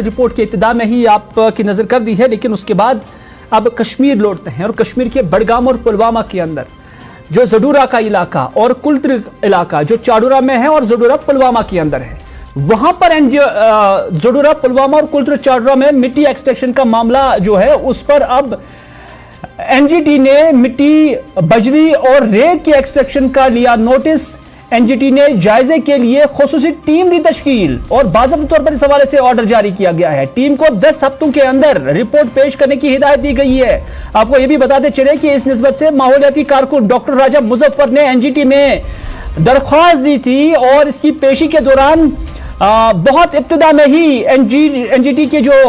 Report के इब्तिदा में ही आपकी नजर कर दी है, लेकिन उसके बाद अब कश्मीर लौटते हैं और कश्मीर के बडगाम और पुलवामा के अंदर जो जडूरा का इलाका और कुल्त्र इलाका जो चाडोरा में है और जडूरा पुलवामा के अंदर है, वहां पर जडूरा पुलवामा और कुल्त्र चाडोरा में मिट्टी एक्सट्रैक्शन का मामला जो है उस पर अब एनजीटी ने मिट्टी, बजरी और रेत के एक्सट्रैक्शन का लिया नोटिस। एनजीटी ने जायजे के लिए खुसूसी टीम दी तश्कील और बाज़ाब्ता तौर पर इस हवाले से ऑर्डर जारी किया गया है। टीम को 10 हफ्तों के अंदर रिपोर्ट पेश करने की हिदायत दी गई है। आपको यह भी बताते चले कि इस निस्बत से माहौलियाती कारकुन डॉक्टर राजा मुजफ्फर ने एनजीटी में दरख्वास्त दी थी और इसकी पेशी के दौरान बहुत इब्तिदा में ही एनजीटी के जो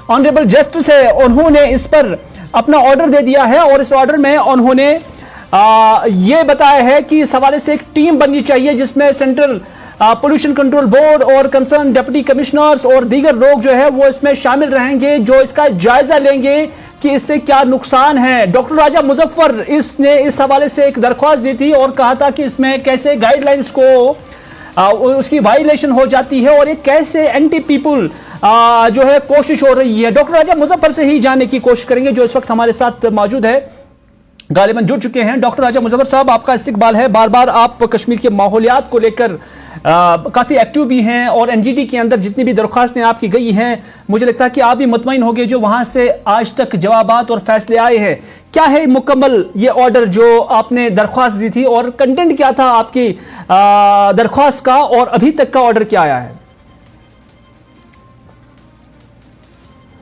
ऑनरेबल जस्टिस है उन्होंने इस पर अपना ऑर्डर दे दिया है और इस ऑर्डर में उन्होंने ये बताया है कि इस हवाले से एक टीम बननी चाहिए जिसमें सेंट्रल पोल्यूशन कंट्रोल बोर्ड और कंसर्न डिप्टी कमिश्नर्स और दीगर लोग जो है वो इसमें शामिल रहेंगे, जो इसका जायजा लेंगे कि इससे क्या नुकसान है। डॉक्टर राजा मुजफ्फर इसने इस हवाले से एक दरख्वास्त दी थी और कहा था कि इसमें कैसे गाइडलाइंस को उसकी वायलेशन हो जाती है और ये कैसे एंटी पीपुल जो है कोशिश हो रही है। डॉक्टर राजा मुजफ्फर से ही जानने की कोशिश करेंगे जो इस वक्त हमारे साथ मौजूद है, गालिबन जुड़ चुके हैं। डॉक्टर राजा मुजफ्फर साहब, आपका इस्तकबाल है। बार बार आप कश्मीर के माहौलियात को लेकर काफ़ी एक्टिव भी हैं और एनजीटी के अंदर जितनी भी दरख्वास्तें आपकी गई हैं, मुझे लगता है कि आप भी मुतमईन होंगे जो वहां से आज तक जवाबात और फैसले आए हैं। क्या है मुकम्मल ये ऑर्डर जो आपने दरख्वास्त दी थी और कंटेंट क्या था आपकी दरख्वास्त का और अभी तक का ऑर्डर क्या आया है?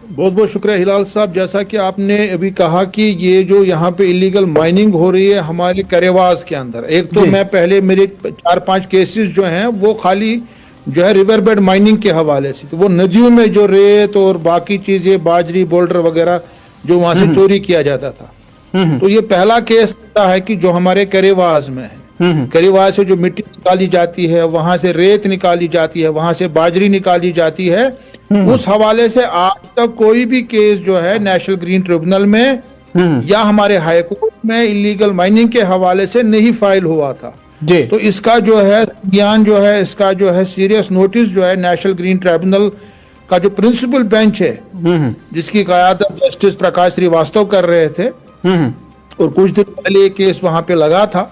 बहुत बहुत शुक्रिया हिलाल साहब। जैसा कि आपने अभी कहा कि ये जो यहाँ पे इलीगल माइनिंग हो रही है हमारे करेवास के अंदर, एक तो मैं पहले मेरे 4-5 केसेस जो हैं वो खाली जो है रिवर बेड माइनिंग के हवाले से, तो वो नदियों में जो रेत और बाकी चीजें बाजरी बोल्डर वगैरह जो वहां से चोरी किया जाता था, तो ये पहला केस है कि जो हमारे करेवास में है, करेवास से जो मिट्टी निकाली जाती है, वहां से रेत निकाली जाती है, वहां से बाजरी निकाली जाती है, उस हवाले से आज तक कोई भी केस जो है नेशनल ग्रीन ट्रिब्यूनल में या हमारे हाई कोर्ट में इलीगल माइनिंग के हवाले से नहीं फाइल हुआ था जी। तो इसका जो है ज्ञान जो है इसका जो है सीरियस नोटिस जो है नेशनल ग्रीन ट्रिब्यूनल का जो प्रिंसिपल बेंच है जिसकी क़यादत जस्टिस प्रकाश श्रीवास्तव कर रहे थे, और कुछ दिन पहले ये केस वहां पे लगा था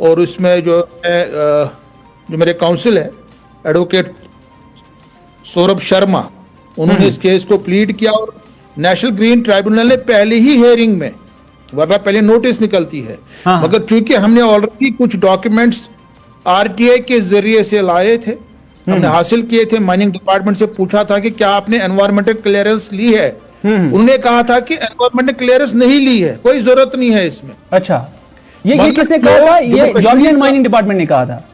और उसमें जो है जो मेरे काउंसिल है एडवोकेट सौरभ शर्मा, उन्होंने इस केस को प्लीड किया और नेशनल ग्रीन ट्राइब्यूनल ने पहले ही हेयरिंग में, वरना पहले नोटिस निकलती है, मगर चूंकि हमने ऑलरेडी कुछ डॉक्यूमेंट्स आरटीआई के जरिए से लाए थे, हमने हासिल किए थे, माइनिंग डिपार्टमेंट से पूछा था कि क्या आपने एनवायरमेंटल क्लियरेंस ली है, उन्होंने कहा था कि एनवायरमेंटल क्लियरेंस नहीं ली है, कोई जरूरत नहीं है इसमें। अच्छा, ये किसने कहा था? ये जॉर्जियन माइनिंग डिपार्टमेंट ने कहा था।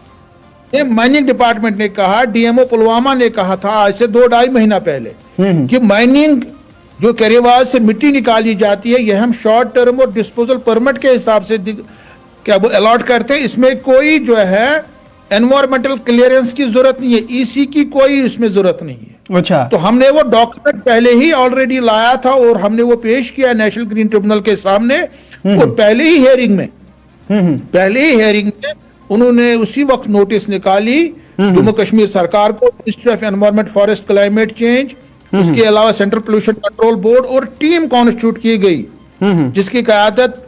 ये माइनिंग डिपार्टमेंट ने कहा, डीएमओ पुलवामा ने कहा था आज से 2-2.5 महीना पहले कि माइनिंग जो करेवास से मिट्टी निकाली जाती है यह हम शॉर्ट टर्म और डिस्पोजल परमिट के हिसाब से क्या अलॉट करते हैं, इसमें कोई जो है एनवायरमेंटल क्लियरेंस की जरूरत नहीं है, ईसी की कोई इसमें जरूरत नहीं है। अच्छा, तो हमने वो डॉक्यूमेंट पहले ही ऑलरेडी लाया था और हमने वो पेश किया नेशनल ग्रीन ट्रिब्यूनल के सामने, और पहले ही हेयरिंग में उन्होंने उसी वक्त नोटिस निकाली जम्मू कश्मीर सरकार को, ministry of environment forest climate change, उसके अलावा सेंट्रल पोल्यूशन कंट्रोल बोर्ड, और टीम कॉन्स्टिट्यूट की गई जिसकी क़यादत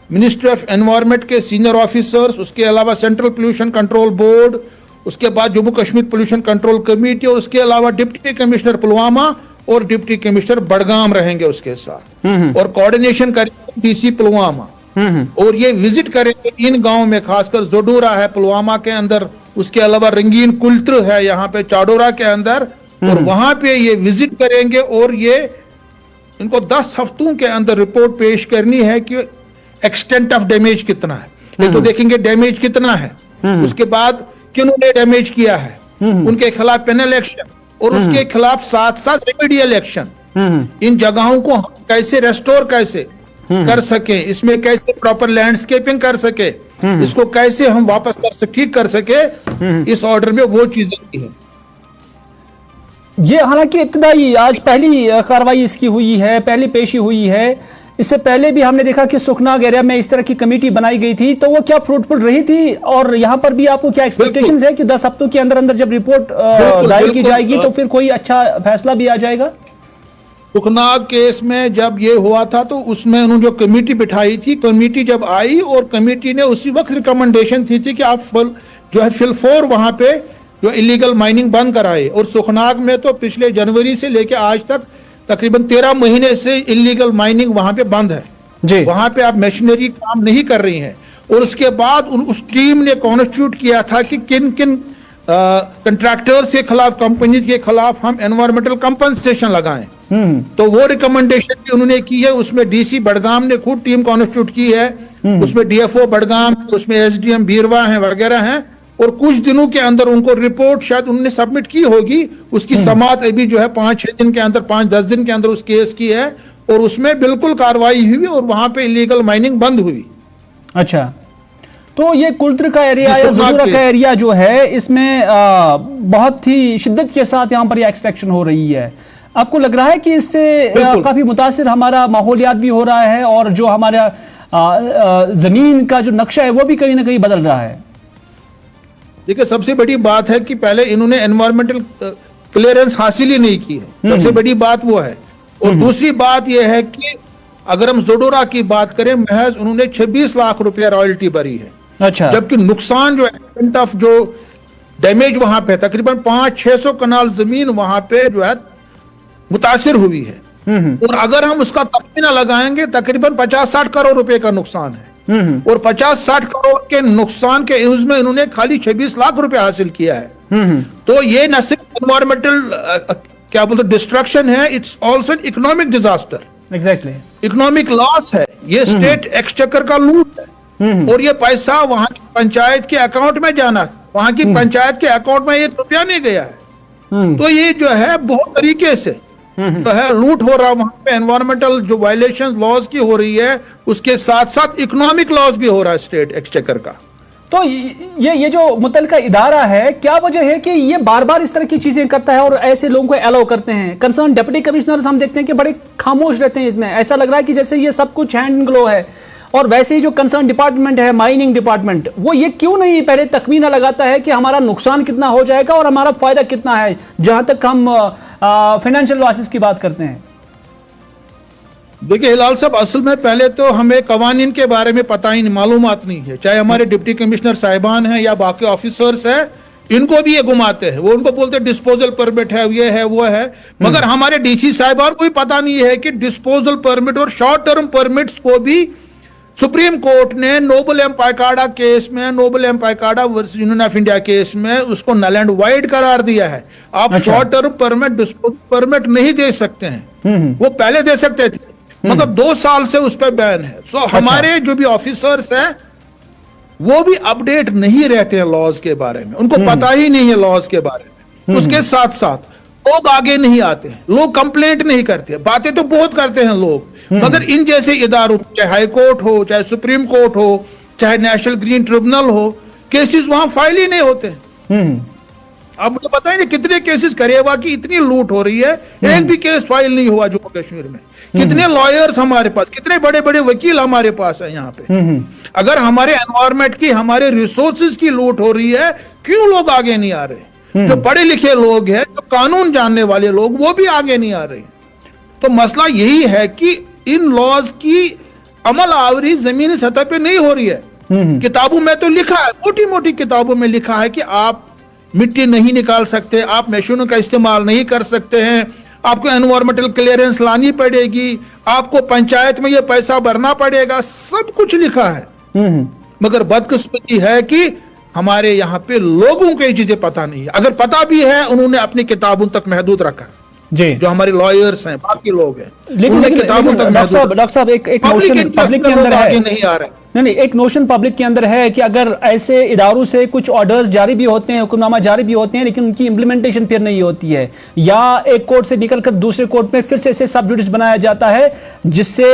मिनिस्ट्री ऑफ एनवायरमेंट के सीनियर ऑफिसर्स, उसके अलावा सेंट्रल पोल्यूशन कंट्रोल बोर्ड, उसके बाद Jammu Kashmir pollution control committee, और उसके अलावा डिप्टी कमिश्नर पुलवामा और डिप्टी कमिश्नर बडगाम रहेंगे उसके साथ, और कोऑर्डिनेशन करेंगे डीसी पुलवामा, और ये विजिट करेंगे इन गांव में, खासकर जोडोरा है पुलवामा के अंदर, उसके अलावा रंगीन कुल्त्र है यहाँ पे चाडोरा के अंदर, और वहां पे ये विजिट करेंगे और ये इनको 10 हफ्तों के अंदर रिपोर्ट पेश करनी है कि एक्सटेंट ऑफ डैमेज कितना है। एक तो देखेंगे डैमेज कितना है, उसके बाद किन्होंने डैमेज किया है, उनके खिलाफ पेनल एक्शन, और उसके खिलाफ साथ साथ रेमेडियल एक्शन, इन जगहों को कैसे रेस्टोर कैसे कर सके, इसमें कैसे प्रॉपर लैंडस्केपिंग कर सके, इसको कैसे हम वापस ठीक कर सके, इस ऑर्डर में वो चीजें की है। ये हालांकि इब्तिदाई आज पहली कार्रवाई इसकी हुई है, पहली पेशी हुई है, इससे पहले भी हमने देखा कि सुखनाग एरिया में इस तरह की कमेटी बनाई गई थी, तो वो क्या फ्रूटफुल रही थी? और यहां पर भी आपको क्या एक्सपेक्टेशंस है कि 10 हफ्तों के अंदर अंदर जब रिपोर्ट दायर की जाएगी तो फिर कोई अच्छा फैसला भी आ जाएगा? सुखनाग केस में जब ये हुआ था तो उसमें उन्होंने जो कमेटी बिठाई थी, कमेटी जब आई और कमेटी ने उसी वक्त रिकमेंडेशन थी कि आप जो है फिल4 वहां पे जो इलीगल माइनिंग बंद कराए। और सुखनाग में तो पिछले जनवरी से लेकर आज तक तकरीबन 13 महीने से इलीगल माइनिंग वहां पे बंद है जी। वहां पे आप मशीनरी काम नहीं कर रही हैं। और उसके बाद उस टीम ने कॉन्स्टिट्यूट किया था कि किन किन कंट्रैक्टर्स के खिलाफ, कंपनीज के खिलाफ हम एनवायरमेंटल कंपनसेशन लगाएं। तो वो रिकमेंडेशन भी उन्होंने की है। उसमें डीसी बड़गाम ने खुद टीम कॉन्स्टिट्यूट की है, उसमें डीएफओ बड़गाम, उसमें एसडीएम बीरवा हैं वगैरह हैं। और कुछ दिनों के अंदर उनको रिपोर्ट शायद उन्होंने सबमिट की होगी। उसकी समाअत अभी जो है 5-6 दिन के अंदर, 5-10 दिन के अंदर उस केस की है और उसमें बिल्कुल कार्रवाई हुई और वहां पे इलीगल माइनिंग बंद हुई। अच्छा, तो ये कुल्त्र का एरिया या ज़दूरा का एरिया जो है, इसमें बहुत ही शिद्दत के साथ यहाँ पर एक्सट्रैक्शन हो रही है। आपको लग रहा है कि इससे काफी मुतासिर हमारा माहौलियात भी हो रहा है और जो हमारा जमीन का जो नक्शा है वो भी कहीं ना कहीं बदल रहा है? देखिए, सबसे बड़ी बात है कि पहले इन्होंने एनवायरमेंटल क्लियरेंस हासिल ही नहीं की है, सबसे बड़ी बात वो है। और दूसरी बात यह है कि अगर हम ज़दूरा की बात करें, महज उन्होंने 26 लाख रुपया रॉयल्टी भरी है। अच्छा, जबकि नुकसान जो एक्सटेंट ऑफ जो डैमेज वहां पे तकरीबन 500-600 कनाल जमीन वहां पे जो है मुतासिर हुई है। और अगर हम उसका तखमीना लगाएंगे तकरीबन 50-60 करोड़ रुपए का नुकसान है। और 50-60 करोड़ के नुकसान के एवज में इन्होंने खाली 26 लाख रुपए हासिल किया है। तो ये न सिर्फ एनवायरमेंटल क्या बोलते डिस्ट्रक्शन है, it's also economic disaster. Exactly, economic loss है, ये स्टेट एक्सचेकर का लूट है। और ये पैसा वहां की पंचायत के अकाउंट में जाना, वहां की पंचायत के अकाउंट में 1 रुपया नहीं गया है। तो ये जो है बहुत तरीके से तो है लूट हो रहा, वहां पे एनवायरमेंटल जो वायलेशन लॉज की हो रही है, उसके साथ साथ इकोनॉमिक लॉस भी हो रहा है स्टेट एक्सचेकर का। तो ये जो मुतल्लिका इदारा है, क्या वजह है कि ये बार बार इस तरह की चीजें करता है और ऐसे लोगों को अलाउ करते हैं? कंसर्न डिप्टी कमिश्नर्स हम देखते हैं कि बड़े खामोश रहते हैं इसमें, ऐसा लग रहा है कि जैसे ये सब कुछ हैंड ग्लो है। और वैसे ही जो कंसर्न डिपार्टमेंट है, माइनिंग डिपार्टमेंट, वो ये क्यों नहीं पहले तखमीना लगाता है कि हमारा नुकसान कितना हो जाएगा और हमारा फायदा कितना है, जहां तक हम फाइनेंशियल लॉसेस की बात करते हैं? देखिए हिलाल साहब, असल में पहले तो हमें कवानीन के बारे में पता ही नहीं, मालूमात नहीं है। चाहे हमारे डिप्टी कमिश्नर साहिबान हैं या बाकी ऑफिसर्स हैं, इनको भी ये घुमाते हैं। वो उनको बोलते हैं डिस्पोजल परमिट है, ये है, वो है। मगर हमारे डीसी साहिबान को भी पता नहीं है कि डिस्पोजल परमिट और शॉर्ट टर्म परमिट्स को भी सुप्रीम कोर्ट ने नोबल एम पाइकाडा केस में, Noble M Paikada versus union of India case में उसको नल एंड वाइड करार दिया है। आप short term permit, disposal permit नहीं दे सकते हैं। वो पहले दे सकते थे, मगर 2 साल से उस पर बैन है। सो हमारे जो भी ऑफिसर्स हैं वो भी अपडेट नहीं रहते हैं लॉज के बारे में, उनको पता ही नहीं है लॉज के बारे में। उसके साथ साथ लोग आगे नहीं आते हैं, लोग कंप्लेंट नहीं करते, बातें तो बहुत करते हैं लोग, मगर इन जैसे इदारों, चाहे हाई कोर्ट हो, चाहे सुप्रीम कोर्ट हो, चाहे नेशनल ग्रीन ट्रिब्यूनल हो, केसेस वहां फाइल ही नहीं होते। अब मुझे पता ही नहीं कितने केसेस करेगा कि इतनी लूट हो रही है, एक भी केस फाइल नहीं हुआ जम्मू कश्मीर में। कितने लॉयर्स हमारे पास, कितने बड़े बड़े वकील हमारे पास है यहाँ पे। अगर हमारे एनवायरमेंट की, हमारे रिसोर्सेज की लूट हो रही है, क्यों लोग आगे नहीं आ रहे? जो पढ़े लिखे लोग हैं, जो कानून जानने वाले लोग, वो भी आगे नहीं आ रहे। तो मसला यही है कि इन लॉज की अमल आवरी जमीनी सतह पे नहीं हो रही है। किताबों में तो लिखा है, मोटी मोटी किताबों में लिखा है कि आप मिट्टी नहीं निकाल सकते, आप मशीनों का इस्तेमाल नहीं कर सकते हैं, आपको एनवायरमेंटल क्लियरेंस लानी पड़ेगी, आपको पंचायत में ये पैसा भरना पड़ेगा, सब कुछ लिखा है। मगर बदकिस्मती है कि हमारे यहाँ पे लोगों को ये चीजें पता नहीं है। अगर पता भी है, उन्होंने अपनी किताबों तक महदूद रखा जी। जो हमारे लॉयर्स हैं, बाकी लोग हैं, लेकिन डॉक्टर साहब एक नोशन पब्लिक के अंदर है, नहीं आ रहे। नहीं, एक नोशन पब्लिक के अंदर है कि अगर ऐसे इदारों से कुछ ऑर्डर्स जारी भी होते हैं, हुक्मनामा जारी भी होते हैं, लेकिन उनकी इंप्लीमेंटेशन फिर नहीं होती है, या एक कोर्ट से निकलकर दूसरे कोर्ट में फिर से इसे सब जुडिस बनाया जाता है, जिससे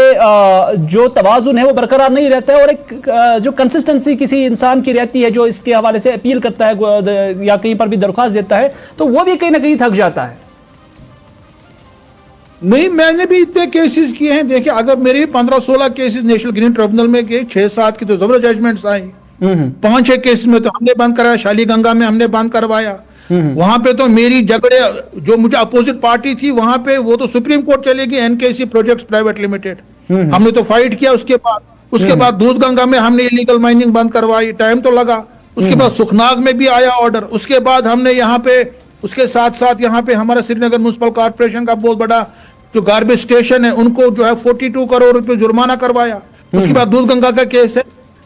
जो तवाजुन है वो बरकरार नहीं रहता है और एक जो कंसिस्टेंसी किसी इंसान की रहती है जो इसके हवाले से अपील करता है या कहीं पर भी दरख्वास्त देता है, तो वो भी कहीं ना कहीं थक जाता है। नहीं, मैंने भी इतने केसेस किए हैं। देखिए, अगर मेरे 15-16 केसेस नेशनल ग्रीन ट्रिब्यूनल में गए, 6-7 की तो जबरदस्त जजमेंट्स आई। 5-6 केस में तो हमने बंद कराया, शालीगंगा में हमने बंद करवाया। वहां पे तो मेरी झगड़े, जो मुझे अपोजिट पार्टी थी वहां पे, वो तो सुप्रीम कोर्ट चले गई, एनकेसी प्रोजेक्ट्स प्राइवेट लिमिटेड। हमने तो फाइट किया। उसके बाद दूधगंगा में हमने इलीगल माइनिंग बंद करवाई, टाइम तो लगा। उसके बाद सुखनाग में भी आया ऑर्डर। उसके बाद हमने यहाँ पे, उसके साथ साथ यहाँ पे हमारा श्रीनगर म्युनिसिपल कॉर्पोरेशन का बहुत बड़ा जो गार्बेज स्टेशन है, उनको जो है 42 करोड़ रुपए जुर्माना करवाया। उसके बाद दूधगंगा का केस है।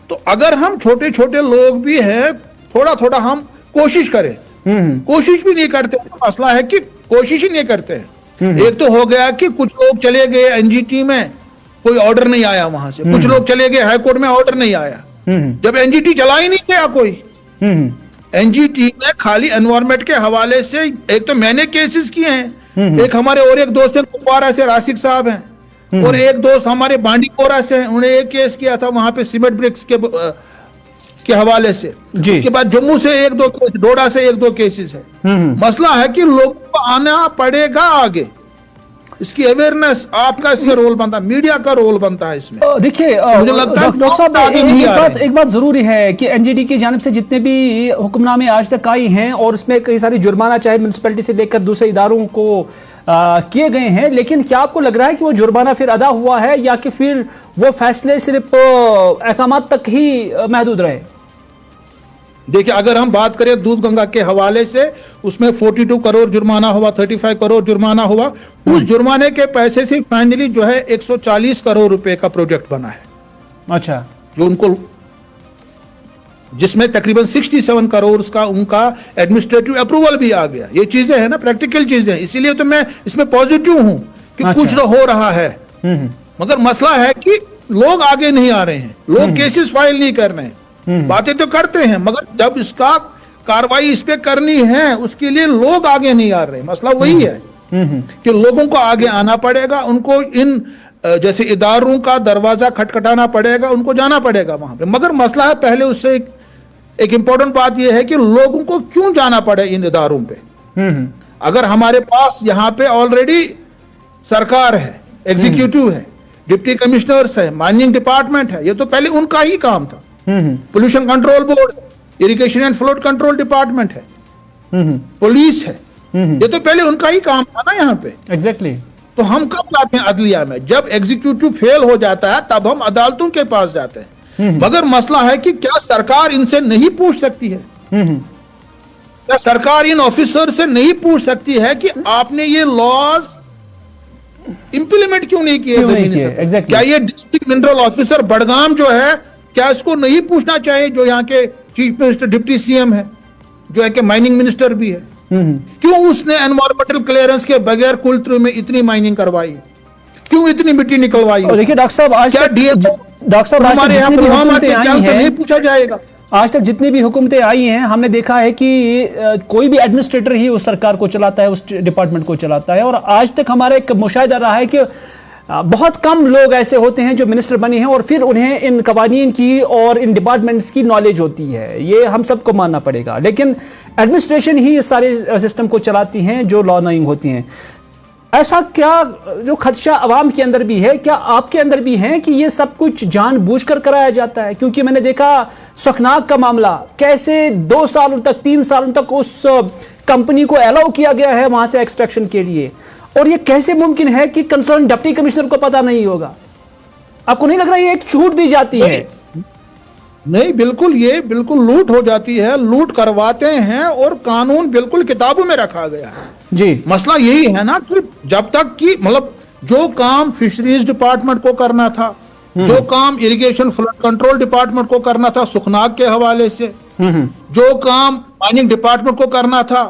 तो अगर हम छोटे छोटे लोग भी हैं, थोड़ा थोड़ा हम कोशिश करें, कोशिश भी नहीं करते। मसला है कि कोशिश ही नहीं करते हैं। एक तो हो गया कि कुछ लोग चले गए एनजीटी में, कोई ऑर्डर नहीं आया वहां से। कुछ लोग चले गए हाईकोर्ट में, ऑर्डर नहीं आया। जब एनजीटी चला ही नहीं गया कोई, एनजीटी में खाली एनवायरमेंट के हवाले से, एक तो मैंने केसेस किए हैं, एक हमारे और एक दोस्त हैं कुपवारा से, राशिक साहब हैं, और एक दोस्त हमारे बांडीपोरा से हैं, उन्हें एक केस किया था वहां पे सीमेंट ब्रिक्स के हवाले से। उसके बाद जम्मू से 1-2 केस, डोडा से 1-2 केसेस है। मसला है कि लोगों को आना पड़ेगा आगे, इसकी अवेयरनेस आपका इसमें रोल बनता है, मीडिया का रोल बनता है इसमें। देखिए मुझे लगता है डॉक्टर साहब, एक बात जरूरी है कि एनजीटी की जानिब से जितने भी हुक्मनामे आज तक आई हैं, और उसमें कई सारी जुर्माना चाहे म्यूनिसिपैलिटी से लेकर दूसरे इदारों को किए गए हैं, लेकिन क्या आपको लग रहा है कि वो जुर्माना फिर अदा हुआ है, या कि फिर वो फैसले सिर्फ अहकामात तक ही महदूद रहे? देखिए, अगर हम बात करें दूधगंगा के हवाले से, उसमें 42 करोड़ जुर्माना हुआ, 35 करोड़ जुर्माना हुआ। उस जुर्माने के पैसे से फाइनली जो है 140 करोड़ रुपए का प्रोजेक्ट बना है। अच्छा। जो उनको, जिसमें तकरीबन 67 करोड़ का उनका एडमिनिस्ट्रेटिव अप्रूवल भी आ गया। ये चीजें हैं ना, प्रैक्टिकल चीजें, इसीलिए तो मैं इसमें पॉजिटिव हूं कि अच्छा। कुछ तो हो रहा है। मगर मसला है कि लोग आगे नहीं आ रहे हैं, लोग केसेस फाइल नहीं कर रहे हैं। बातें तो करते हैं, मगर जब इसका कार्रवाई इस पे करनी है, उसके लिए लोग आगे नहीं आ रहे। मसला वही है कि लोगों को आगे आना पड़ेगा, उनको इन जैसे इदारों का दरवाजा खटखटाना पड़ेगा, उनको जाना पड़ेगा वहां पे। मगर मसला है, पहले उससे एक इंपॉर्टेंट बात यह है कि लोगों को क्यों जाना पड़े इन इदारों पे। अगर हमारे पास यहाँ पे ऑलरेडी सरकार है, एग्जीक्यूटिव है, डिप्टी कमिश्नर्स है, माइनिंग डिपार्टमेंट है, ये तो पहले उनका ही काम था। Pollution control board, irrigation and flowed control department है, पुलिस है, ये तो पहले उनका ही काम था ना यहाँ पे। एग्जैक्टली। तो हम कब जाते हैं अदलिया में? जब एग्जीक्यूटिव फेल हो जाता है तब हम अदालतों के पास जाते हैं। मगर मसला है कि क्या सरकार इनसे नहीं पूछ सकती है? क्या सरकार इन ऑफिसर से नहीं पूछ सकती है कि आपने ये लॉज इंप्लीमेंट क्यों नहीं किए जमीनी सतह? exactly. क्या ये डिस्ट्रिक्ट मिनरल ऑफिसर बड़गाम जो है, क्या इसको नहीं पूछना चाहिए, जो यहाँ के चीफ मिनिस्टर डिप्टी सीएम है, जो है कि माइनिंग मिनिस्टर भी है, क्यों उसने एनवायरमेंटल क्लियरेंस के बगैर कुल्त्र में इतनी माइनिंग करवाई? क्यों इतनी मिट्टी निकलवाई? देखिए डॉक्टर साहब, आज क्या डॉक्टर साहब हमारे यहाँ पुलवामा के क्या नहीं पूछा जाएगा? आज तक जितनी भी हुकूमतें आई हैं, हमने देखा है कि कोई भी एडमिनिस्ट्रेटर ही उस सरकार को चलाता है, उस डिपार्टमेंट को चलाता है। और आज तक हमारा एक मुशाहिदा रहा है कि बहुत कम लोग ऐसे होते हैं जो मिनिस्टर बने हैं और फिर उन्हें इन कवानीन की और इन डिपार्टमेंट्स की नॉलेज होती है। ये हम सबको मानना पड़ेगा, लेकिन एडमिनिस्ट्रेशन ही इस सारे सिस्टम को चलाती हैं जो लॉ नॉइंग होती हैं। ऐसा क्या जो खदशा अवाम के अंदर भी है, क्या आपके अंदर भी है कि ये सब कुछ जानबूझकर कराया जाता है? क्योंकि मैंने देखा सुखनाग का मामला, कैसे 2 सालों तक 3 सालों तक उस कंपनी को अलाउ किया गया है वहां से एक्सट्रैक्शन के लिए, और ये कैसे मुमकिन है कि कंसर्न डिप्टी कमिश्नर को पता नहीं होगा? आपको नहीं लग रहा ये एक छूट दी जाती है? नहीं, बिल्कुल, ये बिल्कुल लूट हो जाती है, लूट करवाते हैं और कानून बिल्कुल किताबों में रखा गया है जी। मसला यही है ना कि जब तक कि मतलब जो काम फिशरीज डिपार्टमेंट को करना था, जो काम इरिगेशन फ्लड कंट्रोल डिपार्टमेंट को करना था सुखनाग के हवाले से, जो काम माइनिंग डिपार्टमेंट को करना था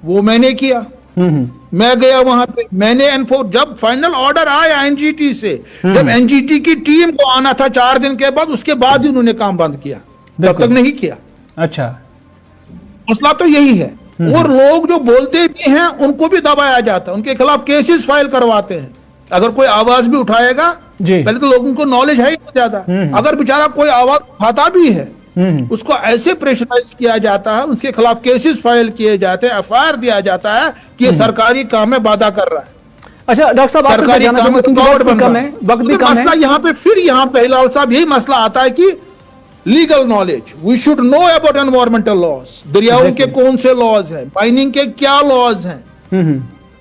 वो मैंने किया। मैं गया वहां पे, मैंने जब फाइनल ऑर्डर आया एनजीटी से, जब एनजीटी की टीम को आना था 4 दिन के बाद, उसके बाद ही उन्होंने काम बंद किया, तब तक नहीं किया। अच्छा, मसला तो यही है। और लोग जो बोलते भी हैं उनको भी दबाया जाता है, उनके खिलाफ केसेस फाइल करवाते हैं। अगर कोई आवाज भी उठाएगा, पहले तो लोगों को नॉलेज है ही ज्यादा, अगर बेचारा कोई आवाज उठाता भी है उसको ऐसे प्रेशराइज किया जाता है, उसके खिलाफ केसेस फाइल किए जाते हैं, एफआईआर दिया जाता है कि ये सरकारी काम में बाधा कर रहा है। अच्छा डॉक्टर साहब, आपको सरकारी जानना काम चाहूंगा क्योंकि वक्त भी कम है, वक्त भी कम मसला है। यहाँ पे फिर यहाँ पे हिलाल साहब यही मसला आता है कि legal knowledge, we should know about environmental laws, दरियाओं के कौन से लॉज हैं, माइनिंग के क्या लॉज हैं,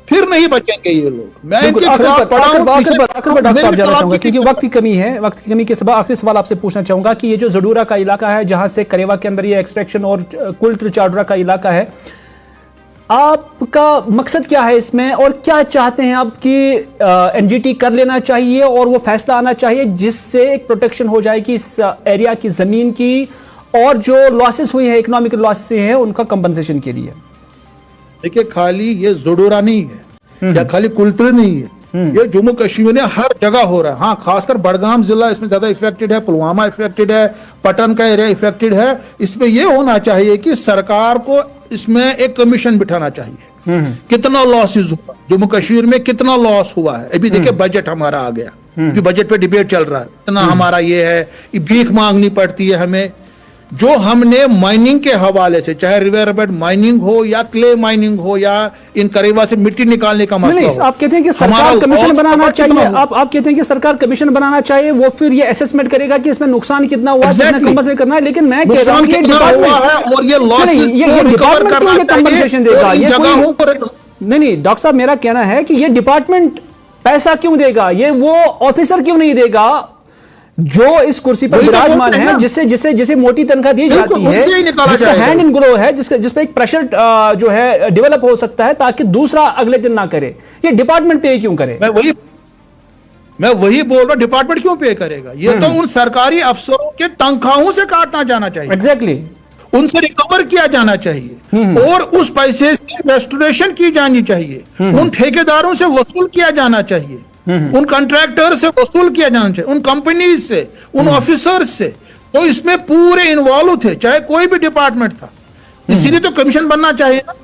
फिर नहीं बचेंगे ये लोग। मैं इनके खिलाफ पढ़ा हूं। डॉक्टर साहब जानना चाहूंगा क्योंकि वक्त की कमी है, वक्त की कमी के सबब आखिरी सवाल आपसे पूछना चाहूंगा कि ये जो जडूरा का इलाका है जहां से करेवा के अंदर ये एक्सट्रैक्शन और कुल्त्र चाडुरा का इलाका है, आपका मकसद क्या है इसमें और क्या चाहते हैं आप कि एनजीटी कर लेना चाहिए और वो फैसला आना चाहिए जिससे एक प्रोटेक्शन हो जाए कि इस एरिया की जमीन की और जो लॉसेस हुई है, इकोनॉमिकल लॉसेस हैं, उनका कंपनसेशन के लिए? देखिए, खाली ये जडोरा नहीं है या खाली कुल्त्र नहीं है, ये जम्मू कश्मीर में हर जगह हो रहा है। हाँ, खासकर बड़गाम जिला इसमें ज्यादा इफेक्टेड है, पुलवामा इफेक्टेड है, पटन का एरिया इफेक्टेड है। इसमें यह होना चाहिए कि सरकार को इसमें एक कमीशन बिठाना चाहिए। कितना लॉसेस हुआ जम्मू कश्मीर में, कितना लॉस हुआ है। अभी देखिए बजट हमारा आ गया, अभी बजट पे डिबेट चल रहा है, इतना हमारा ये है, भीख मांगनी पड़ती है हमें। जो हमने माइनिंग के हवाले से, चाहे रिवर बेड माइनिंग हो या क्ले माइनिंग हो या इन करेवा से मिट्टी निकालने का मसला हो, आप कहते हैं कि सरकार कमीशन बनाना चाहिए, आप कहते हैं कि सरकार कमीशन बनाना चाहिए, वो फिर ये असेसमेंट करेगा कि इसमें नुकसान कितना हुआ, कितना कंपनसेशन करना है। लेकिन मैं कह रहा हूं कि और ये लॉसेस डिपार्टमेंट क्यों ये कंपनसेशन देगा? ये नहीं, डॉक्टर साहब मेरा कहना है कि ये डिपार्टमेंट पैसा क्यों देगा, ये वो ऑफिसर क्यों नहीं देगा जो इस कुर्सी पर विराजमान है, जिसे मोटी तनख्वाह दी जाती है, जिसका हैंड इन ग्लो है, जिसपे एक प्रेशर जो है डेवलप हो सकता है ताकि दूसरा अगले दिन ना करे। ये डिपार्टमेंट पे क्यों करे? मैं वही बोल रहा हूं, डिपार्टमेंट क्यों पे करेगा? ये तो उन सरकारी अफसरों के तनख्वाहों से काटना जाना चाहिए। एग्जैक्टली, उनसे रिकवर किया जाना चाहिए और उस पैसे से रेस्टोरेशन की जानी चाहिए, उन ठेकेदारों से वसूल किया जाना चाहिए, उन कॉन्ट्रैक्टर से वसूल किया जाना चाहिए, उन कंपनीज से, उन ऑफिसर्स से। तो इसमें पूरे इन्वॉल्व थे, चाहे कोई भी डिपार्टमेंट था। इसीलिए तो कमीशन बनना चाहिए ना,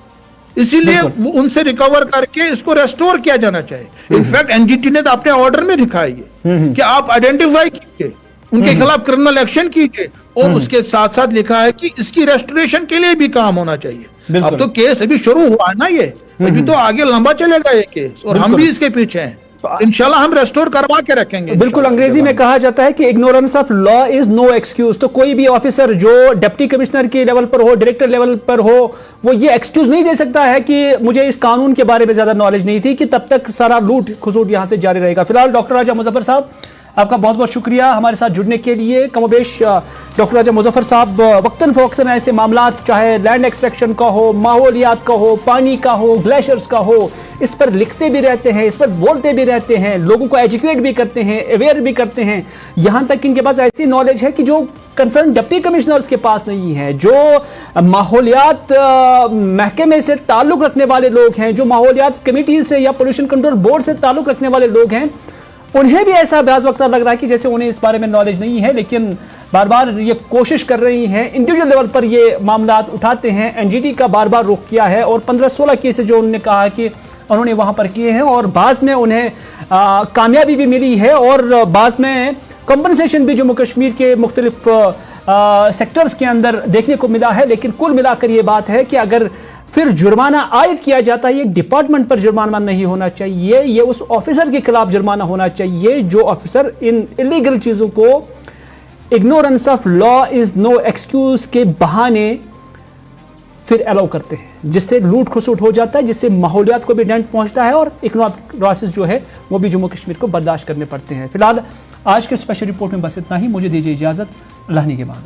इसीलिए उनसे रिकवर करके इसको रेस्टोर किया जाना चाहिए। इनफैक्ट एनजीटी ने तो अपने ऑर्डर में लिखा है कि आप आइडेंटिफाई कीजिए, उनके खिलाफ क्रिमिनल एक्शन कीजिए, और उसके साथ साथ लिखा है कि इसकी रेस्टोरेशन के लिए भी काम होना चाहिए। अब तो केस अभी शुरू हुआ है ना, ये अभी तो आगे लंबा चलेगा ये केस, और हम भी इसके पीछे हैं। इंशाल्लाह हम रेस्टोर करवा के रखेंगे। बिल्कुल, अंग्रेजी में कहा जाता है कि ignorance of law is no excuse. तो कोई भी ऑफिसर जो डिप्टी कमिश्नर के लेवल पर हो, डायरेक्टर लेवल पर हो, वो ये एक्सक्यूज नहीं दे सकता है कि मुझे इस कानून के बारे में ज्यादा नॉलेज नहीं थी, कि तब तक सारा लूट खसूट यहां से जारी रहेगा। फिलहाल डॉक्टर राजा मुजफ्फर साहब, आपका बहुत बहुत शुक्रिया हमारे साथ जुड़ने के लिए। कमोबेश डॉक्टर राजा मुजफ्फर साहब वक्तन फवक्तन ऐसे मामलात, चाहे लैंड एक्सट्रैक्शन का हो, माहौलियात का हो, पानी का हो, ग्लेशियर्स का हो, इस पर लिखते भी रहते हैं, इस पर बोलते भी रहते हैं, लोगों को एजुकेट भी करते हैं, अवेयर भी करते हैं। यहाँ तक कि इनके पास ऐसी नॉलेज है कि जो कंसर्न डिप्टी कमिश्नर्स के पास नहीं है, जो माहौलियात महकमे से ताल्लुक रखने वाले लोग हैं, जो माहौलियात कमेटी से या पोल्यूशन कंट्रोल बोर्ड से ताल्लुक रखने वाले लोग हैं, उन्हें भी ऐसा ब्याज वक्त लग रहा है कि जैसे उन्हें इस बारे में नॉलेज नहीं है, लेकिन बार बार ये कोशिश कर रही हैं, इंडिविजुअल लेवल पर ये मामलात उठाते हैं। एनजीटी का बार बार रुख किया है और 15-16 केसेस जो उन्होंने कहा कि उन्होंने वहां पर किए हैं और बाद में उन्हें कामयाबी भी मिली है और बाद में कंपनसेशन भी जम्मू कश्मीर के मुख्तलिफ सेक्टर्स के अंदर देखने को मिला है। लेकिन कुल मिलाकर ये बात है कि अगर फिर जुर्माना आयद किया जाता है, ये डिपार्टमेंट पर जुर्माना नहीं होना चाहिए, ये उस ऑफिसर के खिलाफ जुर्माना होना चाहिए जो ऑफिसर इन इलीगल चीजों को ignorance of law is no excuse के बहाने फिर अलाउ करते हैं, जिससे लूट खसूट हो जाता है, जिससे माहौलियात को भी डेंट पहुंचता है और इकोनॉमिक लॉसेस जो है वो भी जम्मू कश्मीर को बर्दाश्त करने पड़ते हैं। फिलहाल आज के स्पेशल रिपोर्ट में बस इतना ही। मुझे दीजिए इजाजत, अल्लाह ने के बाद।